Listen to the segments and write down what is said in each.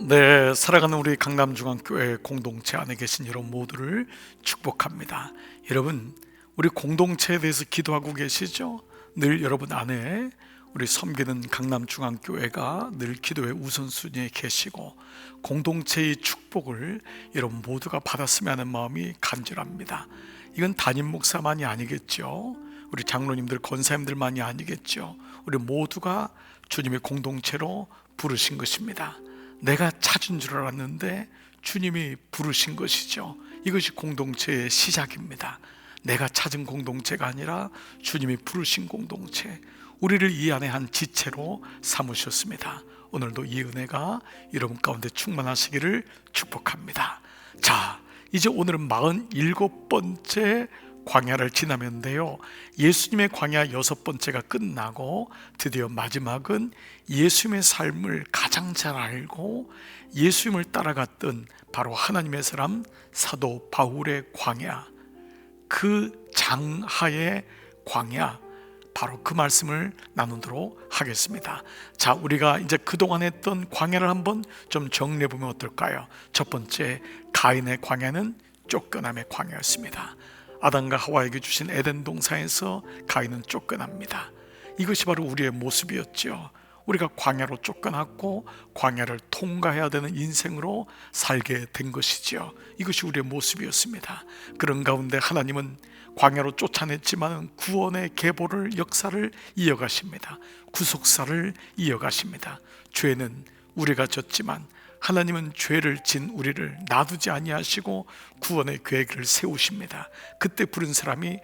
네, 사랑하는 우리 강남중앙교회 공동체 안에 계신 여러분 모두를 축복합니다. 여러분, 우리 공동체에 대해서 기도하고 계시죠? 늘 여러분 안에 우리 섬기는 강남중앙교회가 늘 기도의 우선순위에 계시고 공동체의 축복을 여러분 모두가 받았으면 하는 마음이 간절합니다. 이건 담임 목사만이 아니겠죠. 우리 장로님들, 권사님들만이 아니겠죠. 우리 모두가 주님의 공동체로 부르신 것입니다. 내가 찾은 줄 알았는데 주님이 부르신 것이죠. 이것이 공동체의 시작입니다. 내가 찾은 공동체가 아니라 주님이 부르신 공동체, 우리를 이 안에 한 지체로 삼으셨습니다. 오늘도 이 은혜가 여러분 가운데 충만하시기를 축복합니다. 자, 이제 오늘은 47번째 광야를 지나면데요, 예수님의 광야 6번째가 끝나고 드디어 마지막은 예수님의 삶을 가장 잘 알고 예수님을 따라갔던 바로 하나님의 사람 사도 바울의 광야, 그 장하의 광야, 바로 그 말씀을 나누도록 하겠습니다. 자, 우리가 이제 그동안 했던 광야를 한번 좀 정리해 보면 어떨까요? 첫 번째, 가인의 광야는 쫓겨남의 광야였습니다. 아담과 하와에게 주신 에덴 동산에서 가인은 쫓겨납니다. 이것이 바로 우리의 모습이었죠. 우리가 광야로 쫓겨났고 광야를 통과해야 되는 인생으로 살게 된 것이죠. 이것이 우리의 모습이었습니다. 그런 가운데 하나님은 광야로 쫓아냈지만 구원의 계보를, 역사를 이어가십니다. 구속사를 이어가십니다. 죄는 우리가 졌지만 하나님은 죄를 진 우리를 놔두지 아니하시고 구원의 계획을 세우십니다. 그때 부른 사람이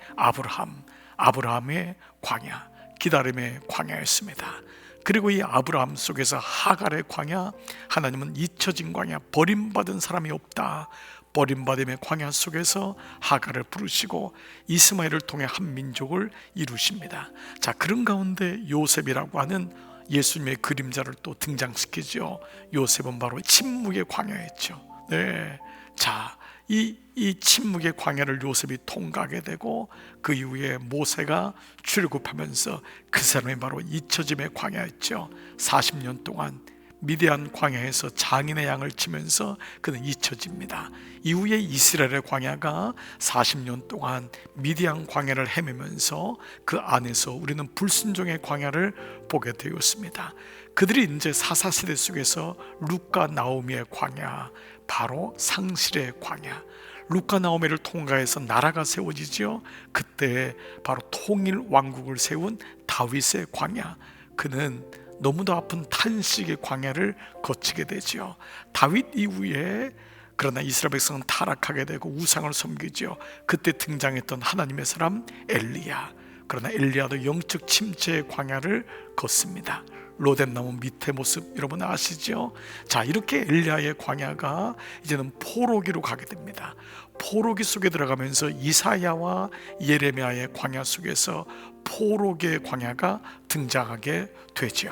아브라함의 광야, 기다림의 광야였습니다. 그리고 이 아브라함 속에서 하갈의 광야, 하나님은 잊혀진 광야, 버림받은 사람이 없다, 버림받음의 광야 속에서 하갈을 부르시고 이스마엘을 통해 한 민족을 이루십니다. 자, 그런 가운데 요셉이라고 하는 예수님의 그림자를 또 등장시키죠. 요셉은 바로 침묵의 광야였죠. 네. 자, 이 침묵의 광야를 요셉이 통과하게 되고 그 이후에 모세가 출애굽하면서 그 사람이 바로 잊혀짐의 광야였죠. 40년 동안 미디안 광야에서 장인의 양을 치면서 그는 잊혀집니다. 이후에 이스라엘의 광야가 40년 동안 미디안 광야를 헤매면서 그 안에서 우리는 불순종의 광야를 보게 되었습니다. 그들이 이제 사사시대 속에서 룻과 나오미의 광야, 바로 상실의 광야, 룻과 나오미를 통과해서 나라가 세워지죠. 그때 바로 통일 왕국을 세운 다윗의 광야, 그는 너무도 아픈 탄식의 광야를 거치게 되죠. 다윗 이후에 그러나 이스라엘 백성은 타락하게 되고 우상을 섬기죠. 그때 등장했던 하나님의 사람 엘리야, 그러나 엘리야도 영적 침체의 광야를 걷습니다. 로뎀나무 밑의 모습 여러분 아시죠? 자, 이렇게 엘리야의 광야가 이제는 포로기로 가게 됩니다. 포로기 속에 들어가면서 이사야와 예레미야의 광야 속에서 포로기의 광야가 등장하게 되죠.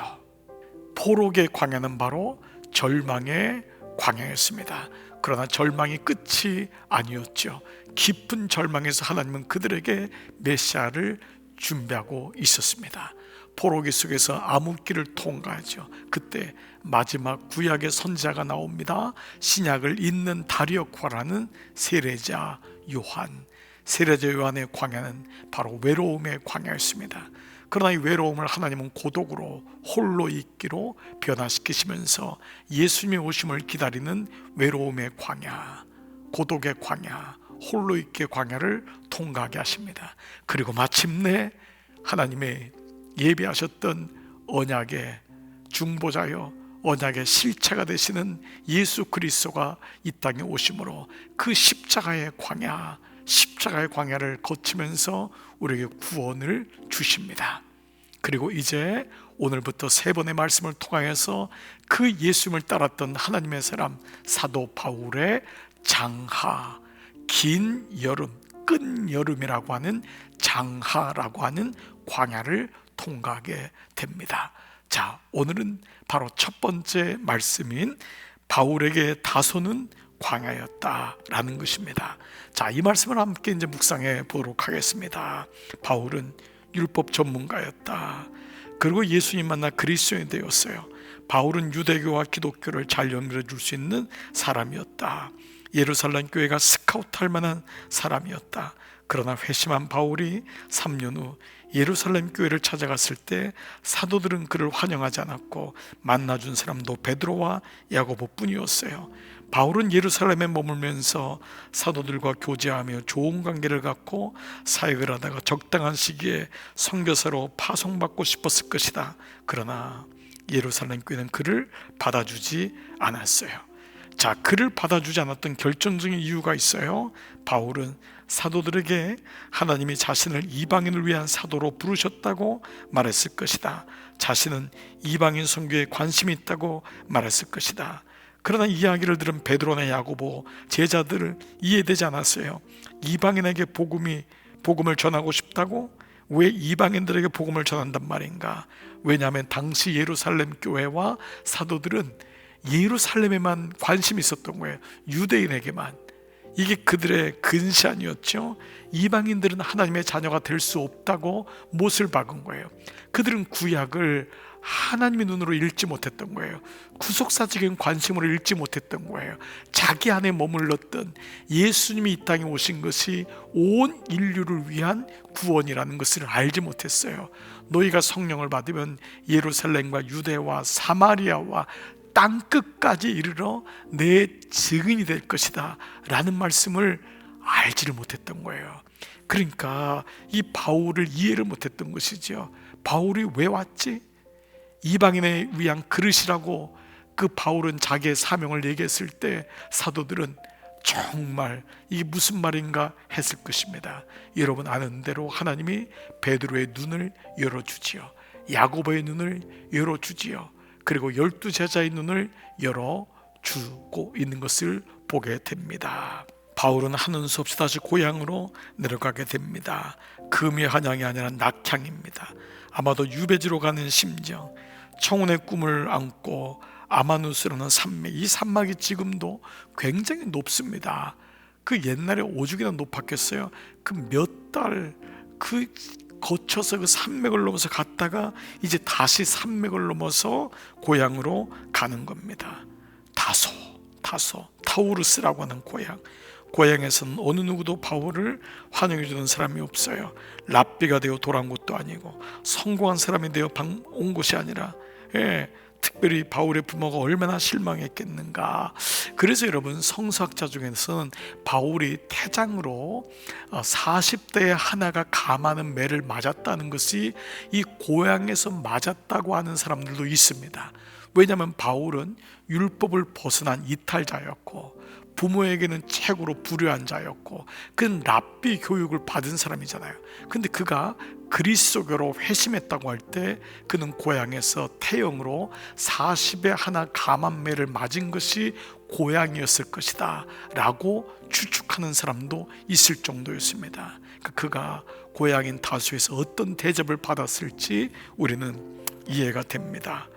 포로기의 광야는 바로 절망의 광야였습니다. 그러나 절망이 끝이 아니었죠. 깊은 절망에서 하나님은 그들에게 메시아를 준비하고 있었습니다. 포로기 속에서 암흑기를 통과하죠. 그때 마지막 구약의 선지자가 나옵니다. 신약을 잇는 다리오코라는 세례자 요한, 세례자 요한의 광야는 바로 외로움의 광야였습니다. 그러나 이 외로움을 하나님은 고독으로 홀로 있기로 변화시키시면서 예수님의 오심을 기다리는 외로움의 광야, 고독의 광야, 홀로 있기의 광야를 통과하게 하십니다. 그리고 마침내 하나님의 예비하셨던 언약의 중보자여 언약의 실체가 되시는 예수 그리스도가 이 땅에 오심으로 그 십자가의 광야를 거치면서 우리에게 구원을 주십니다. 그리고 이제 오늘부터 세 번의 말씀을 통하여서 그 예수님을 따랐던 하나님의 사람 사도 바울의 장하, 긴 여름, 끈 여름이라고 하는 장하라고 하는 광야를 통과하게 됩니다. 자, 오늘은 바로 첫 번째 말씀인 바울에게 다소는 광야였다라는 것입니다. 자, 이 말씀을 함께 이제 묵상해 보도록 하겠습니다. 바울은 율법 전문가였다. 그리고 예수님 만나 그리스도인이 되었어요. 바울은 유대교와 기독교를 잘 연결해 줄 수 있는 사람이었다. 예루살렘 교회가 스카우트할 만한 사람이었다. 그러나 회심한 바울이 3년 후 예루살렘 교회를 찾아갔을 때 사도들은 그를 환영하지 않았고 만나준 사람도 베드로와 야고보 뿐이었어요. 바울은 예루살렘에 머물면서 사도들과 교제하며 좋은 관계를 갖고 사역을 하다가 적당한 시기에 선교사로 파송받고 싶었을 것이다. 그러나 예루살렘 교회는 그를 받아주지 않았어요. 자, 그를 받아주지 않았던 결정적인 이유가 있어요. 바울은 사도들에게 하나님이 자신을 이방인을 위한 사도로 부르셨다고 말했을 것이다. 자신은 이방인 선교에 관심이 있다고 말했을 것이다. 그러나 이 이야기를 들은 베드로나 야고보 제자들을 이해되지 않았어요. 이방인에게 복음을 전하고 싶다고? 왜 이방인들에게 복음을 전한단 말인가? 왜냐하면 당시 예루살렘 교회와 사도들은 예루살렘에만 관심이 있었던 거예요. 유대인에게만. 이게 그들의 근시안이었죠. 이방인들은 하나님의 자녀가 될 수 없다고 못을 박은 거예요. 그들은 구약을 하나님의 눈으로 읽지 못했던 거예요. 구속사적인 관심으로 읽지 못했던 거예요. 자기 안에 머물렀던 예수님이 이 땅에 오신 것이 온 인류를 위한 구원이라는 것을 알지 못했어요. 너희가 성령을 받으면 예루살렘과 유대와 사마리아와 땅끝까지 이르러 내 증인이 될 것이다 라는 말씀을 알지를 못했던 거예요. 그러니까 이 바울을 이해를 못했던 것이죠. 바울이 왜 왔지? 이방인에 위한 그릇이라고 그 바울은 자기의 사명을 얘기했을 때 사도들은 정말 이게 무슨 말인가 했을 것입니다. 여러분 아는 대로 하나님이 베드로의 눈을 열어주지요. 야고보의 눈을 열어주지요. 그리고 12제자의 눈을 열어주고 있는 것을 보게 됩니다. 바울은 하는 수 없이 다시 고향으로 내려가게 됩니다. 금이 한양이 아니라 낙향입니다. 아마도 유배지로 가는 심정, 청운의 꿈을 안고 아마누스라는 산맥, 이 산맥이 지금도 굉장히 높습니다. 그 옛날에 오죽이나 높았겠어요. 그 몇 달 거쳐서 그 산맥을 넘어서 갔다가 이제 다시 산맥을 넘어서 고향으로 가는 겁니다. 타우루스라고 하는 고향에서는 어느 누구도 바울을 환영해 주는 사람이 없어요. 랍비가 되어 돌아온 것도 아니고 성공한 사람이 되어 온 것이 아니라 특별히 바울의 부모가 얼마나 실망했겠는가. 그래서 여러분 성서학자 중에서는 바울이 태장으로 40대에 하나가 감하는 매를 맞았다는 것이 이 고향에서 맞았다고 하는 사람들도 있습니다. 왜냐하면 바울은 율법을 벗어난 이탈자였고 부모에게는 최고로 불효한 자였고 그는 랍비 교육을 받은 사람이잖아요. 근데 그가 그리스도교로 회심했다고 할 때 그는 고향에서 태형으로 40에 하나 감한 매를 맞은 것이 고향이었을 것이다 라고 추측하는 사람도 있을 정도였습니다. 그가 고향인 다수에서 어떤 대접을 받았을지 우리는 이해가 됩니다.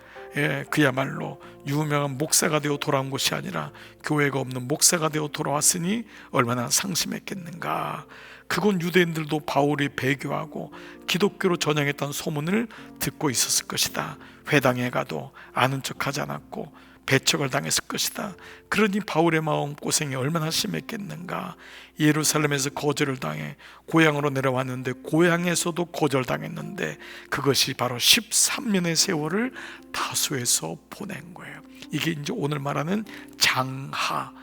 그야말로 유명한 목사가 되어 돌아온 것이 아니라 교회가 없는 목사가 되어 돌아왔으니 얼마나 상심했겠는가. 그건 유대인들도 바울이 배교하고 기독교로 전향했다는 소문을 듣고 있었을 것이다. 회당에 가도 아는 척하지 않았고 배척을 당했을 것이다. 그러니 바울의 마음고생이 얼마나 심했겠는가. 예루살렘에서 거절을 당해 고향으로 내려왔는데 고향에서도 거절당했는데 그것이 바로 13년의 세월을 다소에서 보낸 거예요. 이게 이제 오늘 말하는 장하,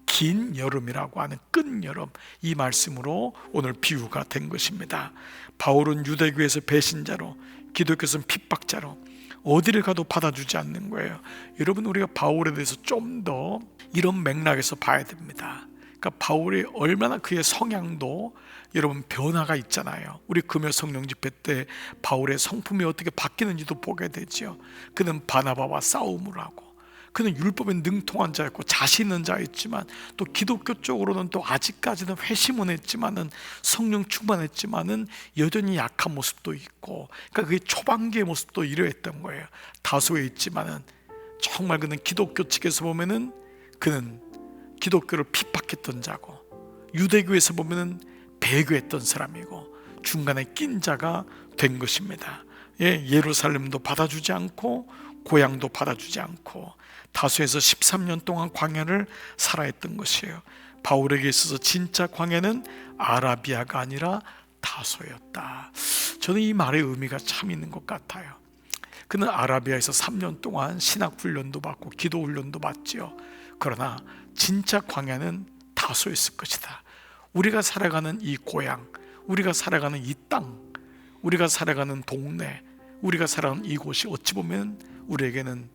긴 여름이라고 하는 끝여름, 이 말씀으로 오늘 비유가 된 것입니다. 바울은 유대교에서 배신자로, 기독교에서는 핍박자로 어디를 가도 받아주지 않는 거예요. 여러분 우리가 바울에 대해서 좀 더 이런 맥락에서 봐야 됩니다. 그러니까 바울이 얼마나 그의 성향도 여러분 변화가 있잖아요. 우리 금요 성령 집회 때 바울의 성품이 어떻게 바뀌는지도 보게 되죠. 그는 바나바와 싸움을 하고 그는 율법에 능통한 자였고 자신 있는 자였지만 또 기독교 쪽으로는 또 아직까지는 회심은 했지만은 성령 충만했지만은 여전히 약한 모습도 있고 그러니까 그게 초반기의 모습도 이러했던 거예요. 다소에 있지만은 정말 그는 기독교 측에서 보면은 그는 기독교를 핍박했던 자고, 유대교에서 보면은 배교했던 사람이고, 중간에 낀 자가 된 것입니다. 예루살렘도 받아주지 않고 고향도 받아주지 않고 다소에서 13년 동안 광야를 살아했던 것이에요. 바울에게 있어서 진짜 광야는 아라비아가 아니라 다소였다. 저는 이 말의 의미가 참 있는 것 같아요. 그는 아라비아에서 3년 동안 신학훈련도 받고 기도훈련도 받지요. 그러나 진짜 광야는 다소였을 것이다. 우리가 살아가는 이 고향, 우리가 살아가는 이 땅, 우리가 살아가는 동네, 우리가 살아가는 이곳이 어찌 보면 우리에게는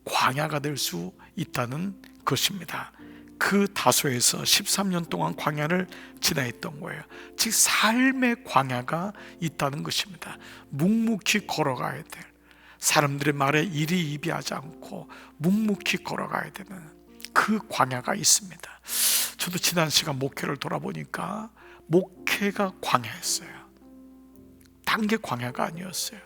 광야가 될 수 있다는 것입니다. 그 다소에서 13년 동안 광야를 지나했던 거예요. 즉 삶의 광야가 있다는 것입니다. 묵묵히 걸어가야 될, 사람들의 말에 이리이비하지 않고 묵묵히 걸어가야 되는 그 광야가 있습니다. 저도 지난 시간 목회를 돌아보니까 목회가 광야였어요. 딴 게 광야가 아니었어요.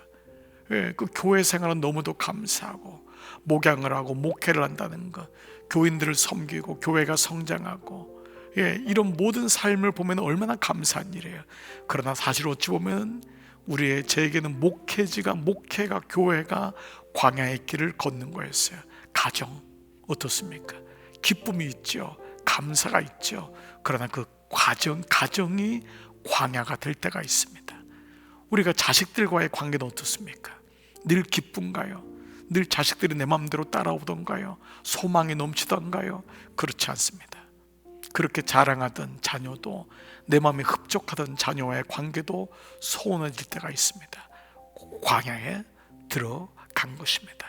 그 교회 생활은 너무도 감사하고, 목양을 하고 목회를 한다는 것, 교인들을 섬기고 교회가 성장하고, 이런 모든 삶을 보면 얼마나 감사한 일이에요. 그러나 사실 어찌 보면 저에게는 목회가 교회가 광야의 길을 걷는 거였어요. 가정 어떻습니까? 기쁨이 있죠, 감사가 있죠. 그러나 그 가정이 광야가 될 때가 있습니다. 우리가 자식들과의 관계는 어떻습니까? 늘 기쁜가요? 늘 자식들이 내 마음대로 따라오던가요? 소망이 넘치던가요? 그렇지 않습니다. 그렇게 자랑하던 자녀도, 내 마음에 흡족하던 자녀와의 관계도 소원해질 때가 있습니다. 광야에 들어간 것입니다.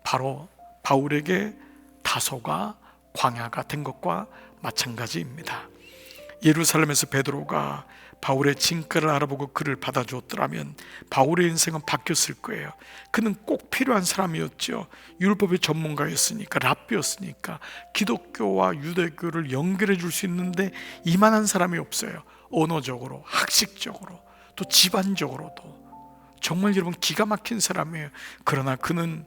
바로 바울에게 다소가 광야가 된 것과 마찬가지입니다. 예루살렘에서 베드로가 바울의 진가를 알아보고 그를 받아주었더라면 바울의 인생은 바뀌었을 거예요. 그는 꼭 필요한 사람이었죠. 율법의 전문가였으니까, 랍비였으니까 기독교와 유대교를 연결해 줄 수 있는데 이만한 사람이 없어요. 언어적으로, 학식적으로, 또 집안적으로도 정말 여러분 기가 막힌 사람이에요. 그러나 그는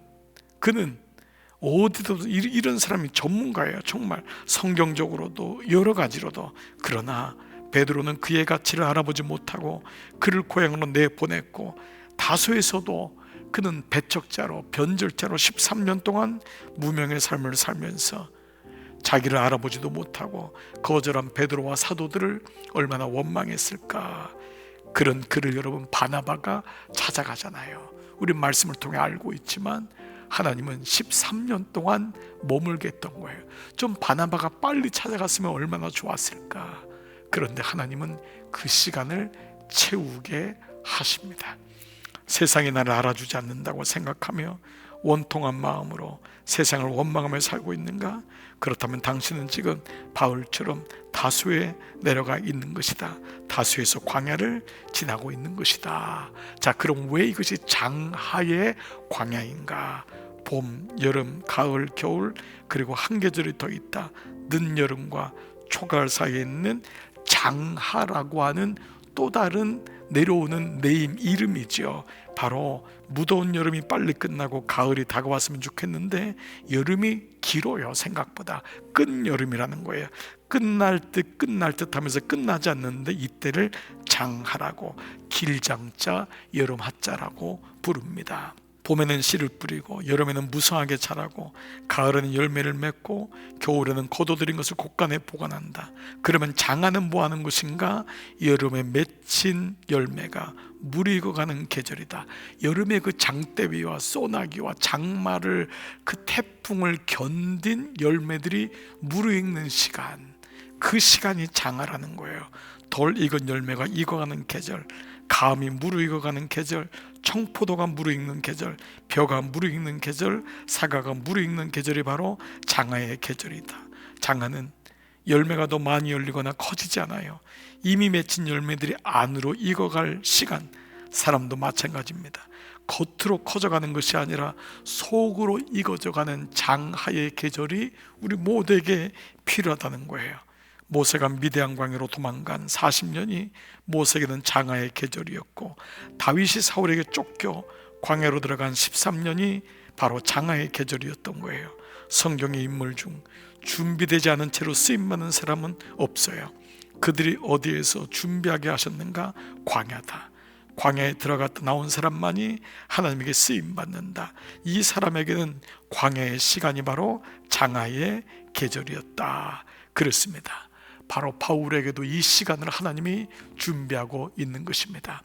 어디도 이런 사람이 전문가예요. 정말 성경적으로도 여러 가지로도. 그러나 베드로는 그의 가치를 알아보지 못하고 그를 고향으로 내보냈고, 다소에서도 그는 배척자로, 변절자로 13년 동안 무명의 삶을 살면서 자기를 알아보지도 못하고 거절한 베드로와 사도들을 얼마나 원망했을까. 그런 그를 여러분 바나바가 찾아가잖아요. 우리 말씀을 통해 알고 있지만 하나님은 13년 동안 머물게 했던 거예요. 좀 바나바가 빨리 찾아갔으면 얼마나 좋았을까. 그런데 하나님은 그 시간을 채우게 하십니다. 세상이 나를 알아주지 않는다고 생각하며 원통한 마음으로 세상을 원망하며 살고 있는가? 그렇다면 당신은 지금 바울처럼 다소에 내려가 있는 것이다. 다소에서 광야를 지나고 있는 것이다. 자, 그럼 왜 이것이 장하의 광야인가? 봄, 여름, 가을, 겨울, 그리고 한 계절이 더 있다. 늦여름과 초가을 사이에 있는 장하라고 하는 또 다른 내려오는 네임, 이름이죠. 바로 무더운 여름이 빨리 끝나고 가을이 다가왔으면 좋겠는데 여름이 길어요. 생각보다 끝여름이라는 거예요. 끝날 듯 하면서 끝나지 않는데 이때를 장하라고, 길장자 여름 하자라고 부릅니다. 봄에는 씨를 뿌리고 여름에는 무성하게 자라고 가을에는 열매를 맺고 겨울에는 거둬들인 것을 곳간에 보관한다. 그러면 장하는 뭐 하는 것인가? 여름에 맺힌 열매가 무르익어가는 계절이다. 여름에 그 장대비와 소나기와 장마를, 그 태풍을 견딘 열매들이 무르익는 시간, 그 시간이 장하라는 거예요. 덜 익은 열매가 익어가는 계절, 감이 무르익어가는 계절, 청포도가 무르익는 계절, 벼가 무르익는 계절, 사과가 무르익는 계절이 바로 장하의 계절이다. 장하는 열매가 더 많이 열리거나 커지지 않아요. 이미 맺힌 열매들이 안으로 익어갈 시간. 사람도 마찬가지입니다. 겉으로 커져가는 것이 아니라 속으로 익어져가는 장하의 계절이 우리 모두에게 필요하다는 거예요. 모세가 미디안 광야로 도망간 40년이 모세에게는 장하의 계절이었고, 다윗이 사울에게 쫓겨 광야로 들어간 13년이 바로 장하의 계절이었던 거예요. 성경의 인물 중 준비되지 않은 채로 쓰임받는 사람은 없어요. 그들이 어디에서 준비하게 하셨는가? 광야다. 광야에 들어갔다 나온 사람만이 하나님에게 쓰임받는다. 이 사람에게는 광야의 시간이 바로 장하의 계절이었다. 그렇습니다. 바로 바울에게도 이 시간을 하나님이 준비하고 있는 것입니다.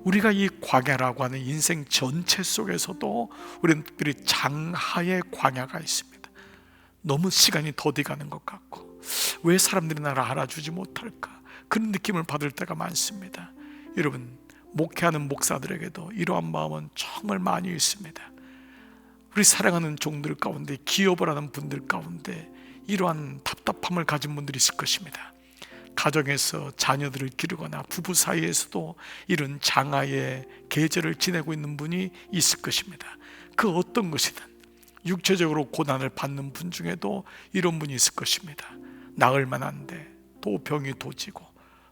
우리가 이 광야라고 하는 인생 전체 속에서도 우리는 특별히 장하의 광야가 있습니다. 너무 시간이 더디가는 것 같고 왜 사람들이 나를 알아주지 못할까, 그런 느낌을 받을 때가 많습니다. 여러분, 목회하는 목사들에게도 이러한 마음은 정말 많이 있습니다. 우리 사랑하는 종들 가운데, 기업을 하는 분들 가운데 이러한 답답함을 가진 분들이 있을 것입니다. 가정에서 자녀들을 기르거나 부부 사이에서도 이런 장하의 계절을 지내고 있는 분이 있을 것입니다. 그 어떤 것이든 육체적으로 고난을 받는 분 중에도 이런 분이 있을 것입니다. 나을 만한데 또 병이 도지고,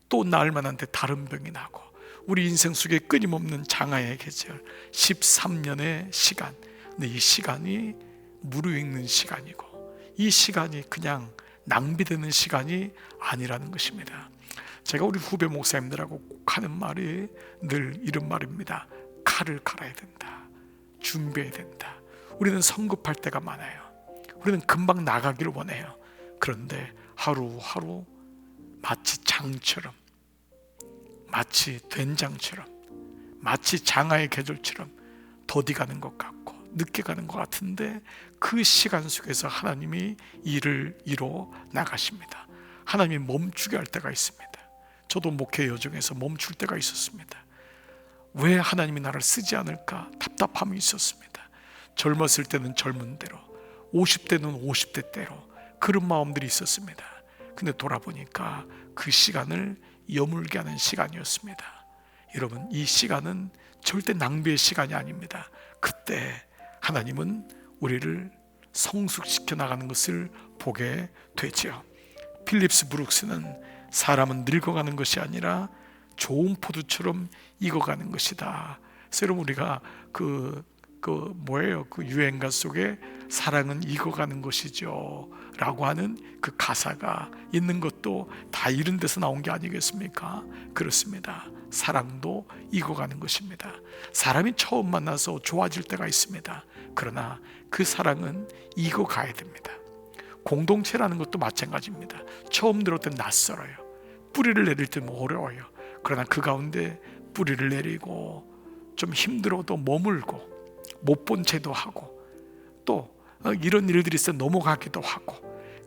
또 나을 만한데 다른 병이 나고, 우리 인생 속에 끊임없는 장하의 계절 13년의 시간. 근데 이 시간이 무르익는 시간이고, 이 시간이 그냥 낭비되는 시간이 아니라는 것입니다. 제가 우리 후배 목사님들하고 꼭 하는 말이 늘 이런 말입니다. 칼을 갈아야 된다. 준비해야 된다. 우리는 성급할 때가 많아요. 우리는 금방 나가기를 원해요. 그런데 하루하루 마치 장처럼, 마치 된장처럼, 마치 장하의 계절처럼 더디가는 것 같고 늦게 가는 것 같은데, 그 시간 속에서 하나님이 일을 이뤄 나가십니다. 하나님이 멈추게 할 때가 있습니다. 저도 목회 여정에서 멈출 때가 있었습니다. 왜 하나님이 나를 쓰지 않을까 답답함이 있었습니다. 젊었을 때는 젊은 대로, 50대는 50대 대로 그런 마음들이 있었습니다. 근데 돌아보니까 그 시간을 여물게 하는 시간이었습니다. 여러분, 이 시간은 절대 낭비의 시간이 아닙니다. 그때 하나님은 우리를 성숙시켜 나가는 것을 보게 되죠. 필립스 브룩스는 사람은 늙어가는 것이 아니라 좋은 포도처럼 익어가는 것이다. 그래서 여러분, 우리가 그 유행가 속에 사랑은 익어가는 것이죠 라고 하는 그 가사가 있는 것도 다 이런 데서 나온 게 아니겠습니까? 그렇습니다. 사랑도 익어가는 것입니다. 사람이 처음 만나서 좋아질 때가 있습니다. 그러나 그 사랑은 익어가야 됩니다. 공동체라는 것도 마찬가지입니다. 처음 들을 땐 낯설어요. 뿌리를 내릴 때는 어려워요. 그러나 그 가운데 뿌리를 내리고 좀 힘들어도 머물고 못 본 채도 하고, 또 이런 일들이 있어 넘어가기도 하고,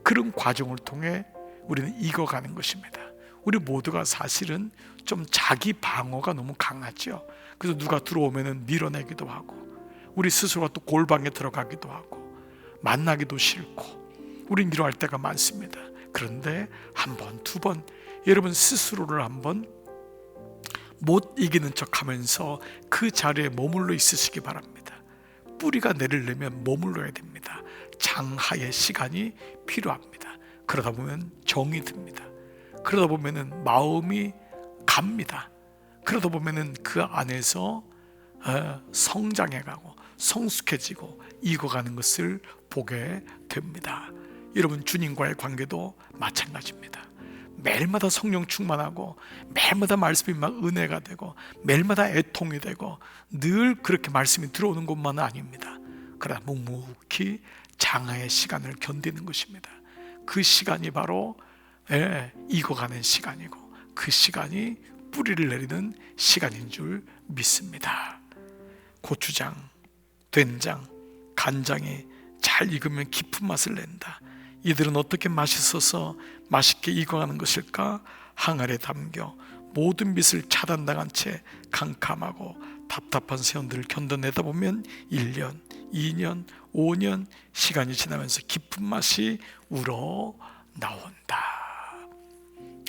그런 과정을 통해 우리는 익어가는 것입니다. 우리 모두가 사실은 좀 자기 방어가 너무 강하죠. 그래서 누가 들어오면 밀어내기도 하고, 우리 스스로가 또 골방에 들어가기도 하고, 만나기도 싫고, 우린 이러할 때가 많습니다. 그런데 한 번, 두 번 여러분 스스로를 한번 못 이기는 척하면서 그 자리에 머물러 있으시기 바랍니다. 뿌리가 내리려면 머물러야 됩니다. 장하의 시간이 필요합니다. 그러다 보면 정이 듭니다. 그러다 보면 마음이 갑니다. 그러다 보면 그 안에서 성장해가고 성숙해지고 익어가는 것을 보게 됩니다. 여러분, 주님과의 관계도 마찬가지입니다. 매일마다 성령 충만하고 매일마다 말씀이 막 은혜가 되고 매일마다 애통이 되고 늘 그렇게 말씀이 들어오는 것만은 아닙니다. 그러나 묵묵히 장하의 시간을 견디는 것입니다. 그 시간이 바로 익어가는 시간이고, 그 시간이 뿌리를 내리는 시간인 줄 믿습니다. 고추장, 된장, 간장이 잘 익으면 깊은 맛을 낸다. 이들은 어떻게 맛있어서 맛있게 익어가는 것일까? 항아리에 담겨 모든 빛을 차단당한 채 캄캄하고 답답한 세원들을 견뎌내다 보면 1년, 2년, 5년 시간이 지나면서 깊은 맛이 우러나온다.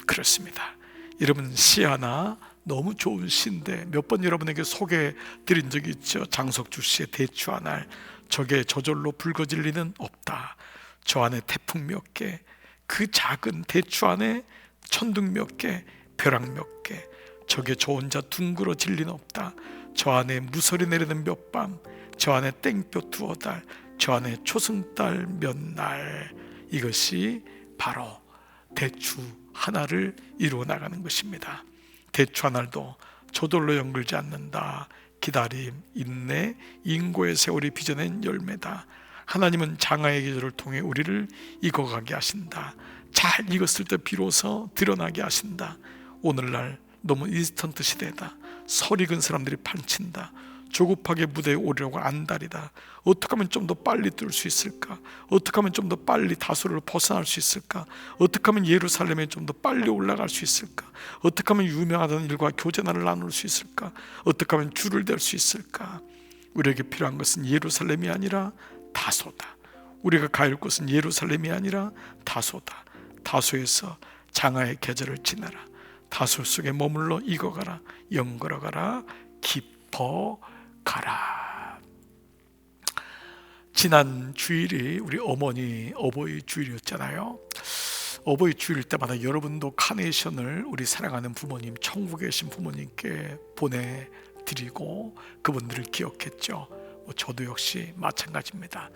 그렇습니다. 여러분, 시 하나 너무 좋은 시인데 몇 번 여러분에게 소개해드린 적이 있죠. 장석주 씨의 대추하날. 적에 저절로 붉어질 리는 없다. 저 안에 태풍 몇 개, 그 작은 대추 안에 천둥 몇 개, 벼락 몇 개, 적에 저 혼자 둥그러질 리는 없다. 저 안에 무설이 내리는 몇 밤, 저 안에 땡볕 두어 달, 저 안에 초승달 몇 날, 이것이 바로 대추 하나를 이루어 나가는 것입니다. 대추 하나도 저절로 연결지 않는다. 기다림, 인내, 인고의 세월이 빚어낸 열매다. 하나님은 장하의 계절을 통해 우리를 익어가게 하신다. 잘 익었을 때 비로소 드러나게 하신다. 오늘날 너무 인스턴트 시대다. 설익은 사람들이 판친다. 조급하게 무대에 오르려고 안달이다. 어떻게 하면 좀 더 빨리 뜰 수 있을까? 어떻게 하면 좀 더 빨리 다소를 벗어날 수 있을까? 어떻게 하면 예루살렘에 좀 더 빨리 올라갈 수 있을까? 어떻게 하면 유명하다는 일과 교제난을 나눌 수 있을까? 어떻게 하면 줄을 댈 수 있을까? 우리에게 필요한 것은 예루살렘이 아니라 다소다. 우리가 가야 할 곳은 예루살렘이 아니라 다소다. 다소에서 장하의 계절을 지내라. 다소 속에 머물러 익어가라. 영걸어가라. 깊어가라. 지난 주일이 우리 어머니 어버이 주일이었잖아요. 어버이 주일 때마다 여러분도 카네이션을 우리 사랑하는 부모님, 천국에 계신 부모님께 보내드리고 그분들을 기억했죠. 저도 역시 마찬가지입니다.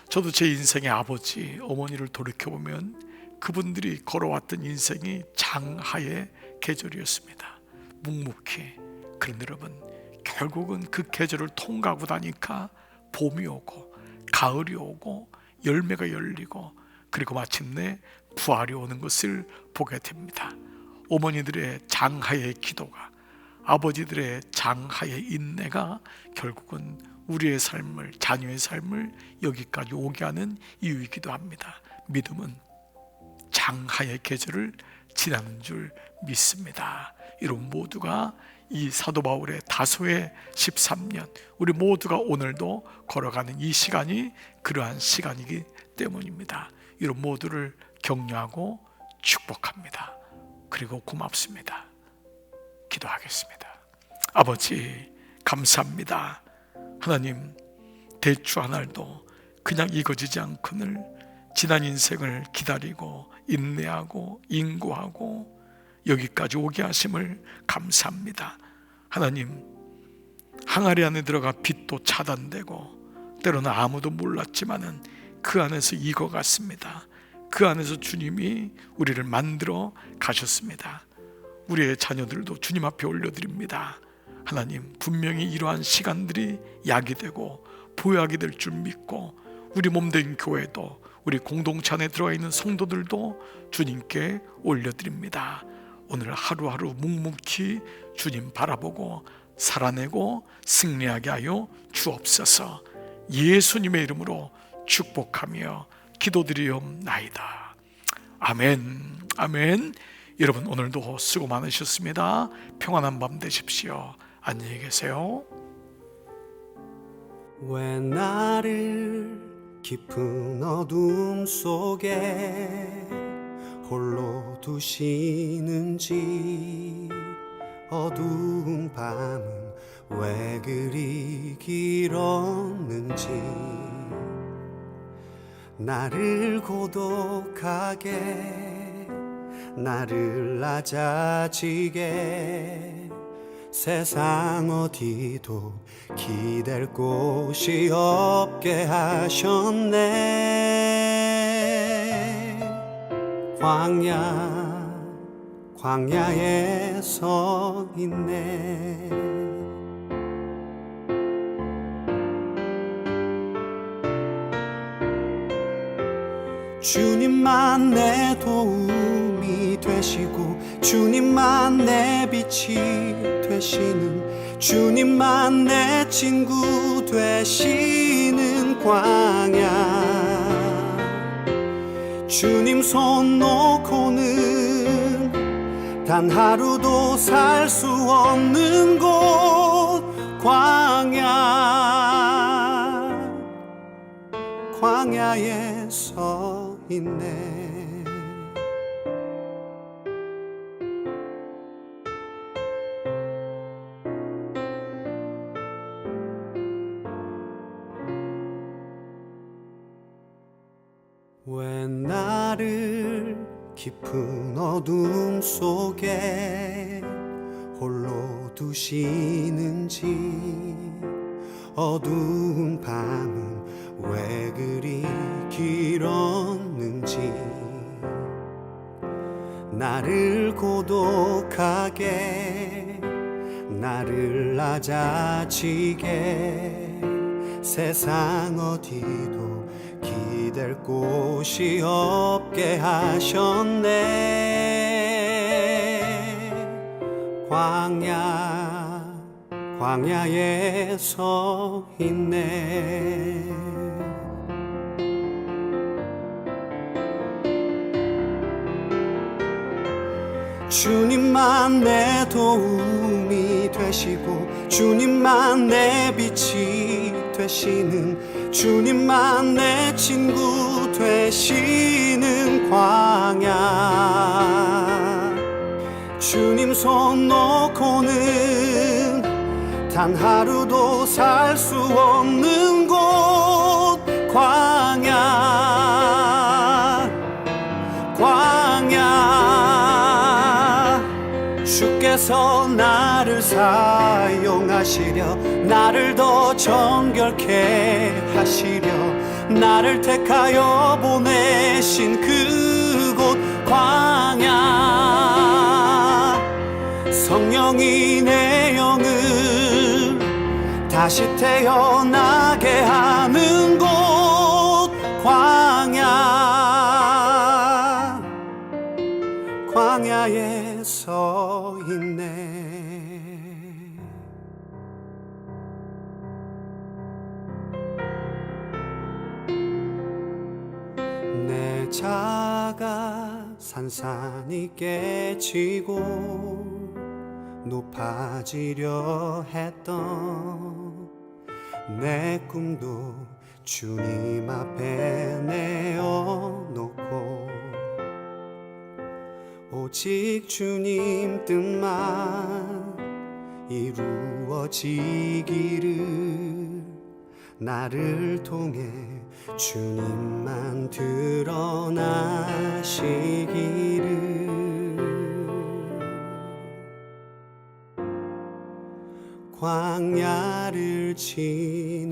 저도 제 인생의 아버지, 어머니를 돌이켜보면 그분들이 걸어왔던 인생이 장하의 계절이었습니다. 묵묵히. 그런데 여러분, 결국은 그 계절을 통과하고 나니까 봄이 오고 가을이 오고 열매가 열리고 그리고 마침내 부활이 오는 것을 보게 됩니다. 어머니들의 장하의 기도가, 아버지들의 장하의 인내가 결국은 우리의 삶을, 자녀의 삶을 여기까지 오게 하는 이유이기도 합니다. 믿음은 장하의 계절을 지나는 줄 믿습니다. 여러분 모두가 이 사도 바울의 다소의 13년, 우리 모두가 오늘도 걸어가는 이 시간이 그러한 시간이기 때문입니다. 여러분 모두를 격려하고 축복합니다. 그리고 고맙습니다. 기도하겠습니다. 아버지 감사합니다. 하나님, 대추 한 알도 그냥 익어지지 않거늘 지난 인생을 기다리고 인내하고 인고하고 여기까지 오게 하심을 감사합니다. 하나님, 항아리 안에 들어가 빛도 차단되고 때로는 아무도 몰랐지만은 그 안에서 익어갔습니다. 그 안에서 주님이 우리를 만들어 가셨습니다. 우리의 자녀들도 주님 앞에 올려드립니다. 하나님, 분명히 이러한 시간들이 약이 되고 보약이 될 줄 믿고 우리 몸된 교회도, 우리 공동체 안에 들어가 있는 성도들도 주님께 올려드립니다. 오늘 하루하루 묵묵히 주님 바라보고 살아내고 승리하게 하여 주옵소서. 예수님의 이름으로 축복하며 기도드리옵나이다. 아멘. 아멘. 여러분 오늘도 수고 많으셨습니다. 평안한 밤 되십시오. 안녕히 계세요. 왜 나를 깊은 어둠 속에 홀로 두시는지, 어두운 밤은 왜 그리 길었는지, 나를 고독하게, 나를 낮아지게, 세상 어디도 기댈 곳이 없게 하셨네. 광야에 서 있네. 주님만 내 도움이 되시고, 주님만 내 빛이 되시는, 주님만 내 친구 되시는 광야. 주님 손 놓고는 단 하루도 살 수 없는 곳, 광야에 서 있네. 왜 나를 깊은 어둠 속에 홀로 두시는지, 어두운 밤은 왜 그리 길었는지 나를 고독하게 나를 낮아지게 세상 어디도 기댈 곳이 없게 하셨네. 광야에 서 있네. 주님만 내 도움이 되시고 주님만 내 빛이 되시는 주님만 내 친구 되시는 광야. 주님 손 놓고는 단 하루도 살 수 없는 곳 광야. 주께서 나를 사용하시려 나를 더 정결케 하시려 나를 택하여 보내신 그곳 광야. 성령이 내 영을 다시 태어나게 하는 곳 광야에 서 있네. 내 자가 산산이 깨지고 높아지려 했던 내 꿈도 주님 앞에 내어놓고 오직 주님 뜻만 이루어지기를 나를 통해 주님만 드러나시기를. 광야를 지나며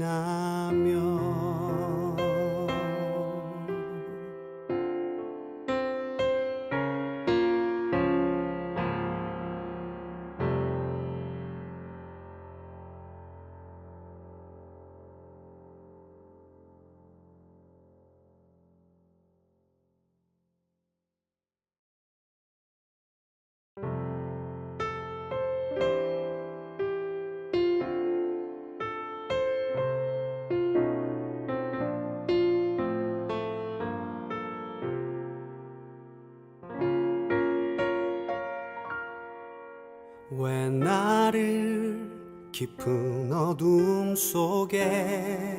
왜 나를 깊은 어둠 속에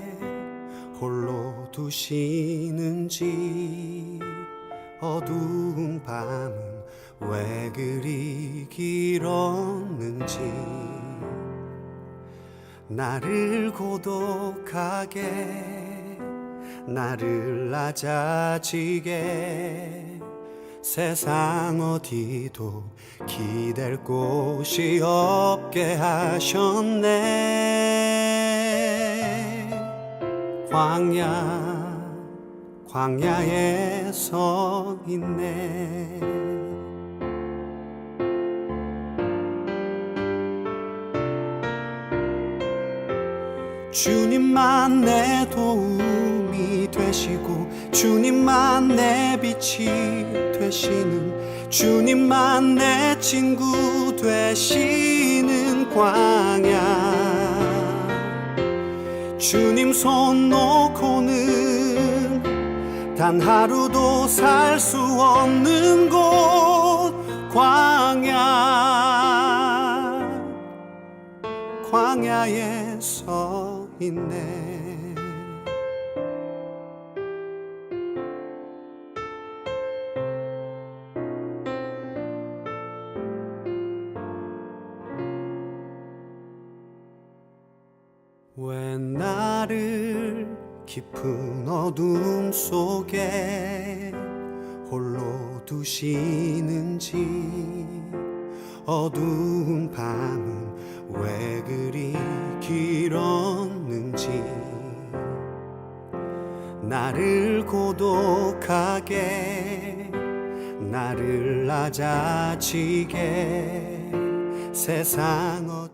홀로 두시는지 어두운 밤은 왜 그리 길었는지 나를 고독하게 나를 낮아지게 세상 어디도 기댈 곳이 없게 하셨네. 광야에 서 있네. 주님만 내 도움이 되시고 주님만 내 빛이 되시는 주님만 내 친구 되시는 광야. 주님 손 놓고는 단 하루도 살 수 없는 곳 광야에 서 있네. 왜 나를 깊은 어둠 속에 홀로 두시는지 어두운 밤은 왜 그리 길었는지 나를 고독하게 나를 낮아지게 세상 어디